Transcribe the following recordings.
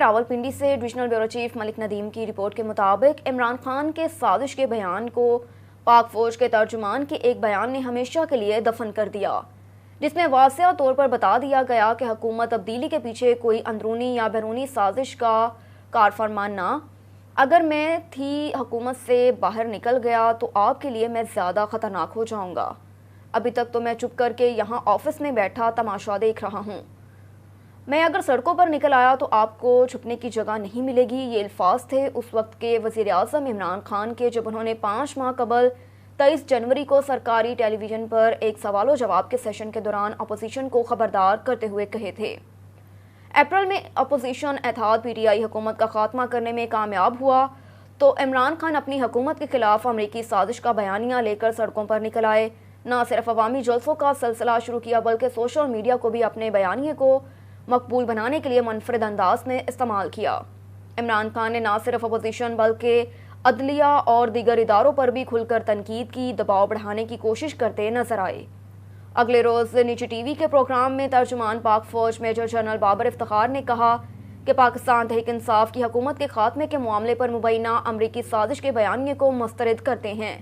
रावलपिंडी से divisional bureau chief Malik Nadeem की report के मुताबिक इमरान खान के साजिश के बयान को पाक फौज के तर्जुमान के एक बयान ने हमेशा के लिए दफन कर दिया, जिसमें वाज़ेह तौर पर बता दिया गया कि हुकूमत तब्दीली के पीछे कोई अंदरूनी या बैरूनी साजिश का कारफरमान ना। अगर मैं थी हुकूमत से बाहर निकल गया तो आपके लिए मैं ज़्यादा ख़तरनाक हो जाऊँगा। अभी तक तो मैं चुप करके यहाँ ऑफिस में बैठा तमाशा देख रहा हूँ। मैं अगर सड़कों पर निकल आया तो आपको छुपने की जगह नहीं मिलेगी। ये अल्फाज थे उस वक्त के वज़ीर आज़म इमरान खान के, जब उन्होंने 5 माह कबल 23 जनवरी को सरकारी टेलीविज़न पर एक सवाल जवाब के सेशन के दौरान अपोजिशन को खबरदार करते हुए कहे थे। अप्रैल में अपोजिशन एतहाद PTI हुकूमत का खात्मा करने में कामयाब हुआ तो इमरान खान अपनी हुकूमत के खिलाफ अमरीकी साजिश का बयानिया लेकर सड़कों पर निकल आए। न सिर्फ अवामी जलसों का सिलसिला शुरू किया बल्कि सोशल मीडिया को भी अपने बयानिए को मकबूल बनाने के लिए मुनफरिद अंदाज में इस्तेमाल किया। इमरान खान ने न सिर्फ अपोजिशन बल्कि अदलिया और दीगर इदारों पर भी खुलकर तनकीद की, दबाव बढ़ाने की कोशिश करते नजर आए। अगले रोज़ निजी TV के प्रोग्राम में तर्जुमान पाक फौज मेजर जनरल बाबर इफ्तिखार ने कहा कि पाकिस्तान तहरीक इंसाफ की हुकूमत के खात्मे के मामले पर मुबैना अमरीकी साजिश के बयानिए को मुस्तरद करते हैं।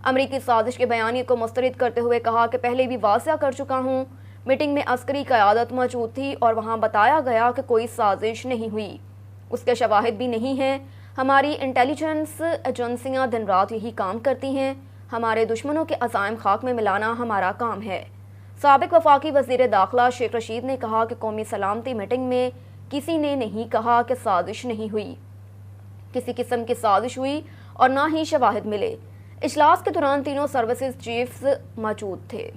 अमरीकी साजिश के बयानिए को मुस्तरद करते हुए कहा कि पहले भी वाज़ेह कर चुका हूँ, मीटिंग में अस्करी क़यादत मौजूद थी और वहाँ बताया गया कि कोई साजिश नहीं हुई, उसके शवाहिद भी नहीं हैं। हमारी इंटेलिजेंस एजेंसियाँ दिन रात यही काम करती हैं। हमारे दुश्मनों के अज़ाइम खाक में मिलाना हमारा काम है। साबिक वफाकी वज़ीर दाखिला शेख रशीद ने कहा कि कौमी सलामती मीटिंग में किसी ने नहीं कहा कि साजिश नहीं हुई, किसी किस्म की साजिश हुई और ना ही शवाहिद मिले। इजलास के दौरान तीनों सर्विसेज चीफ्स मौजूद थे।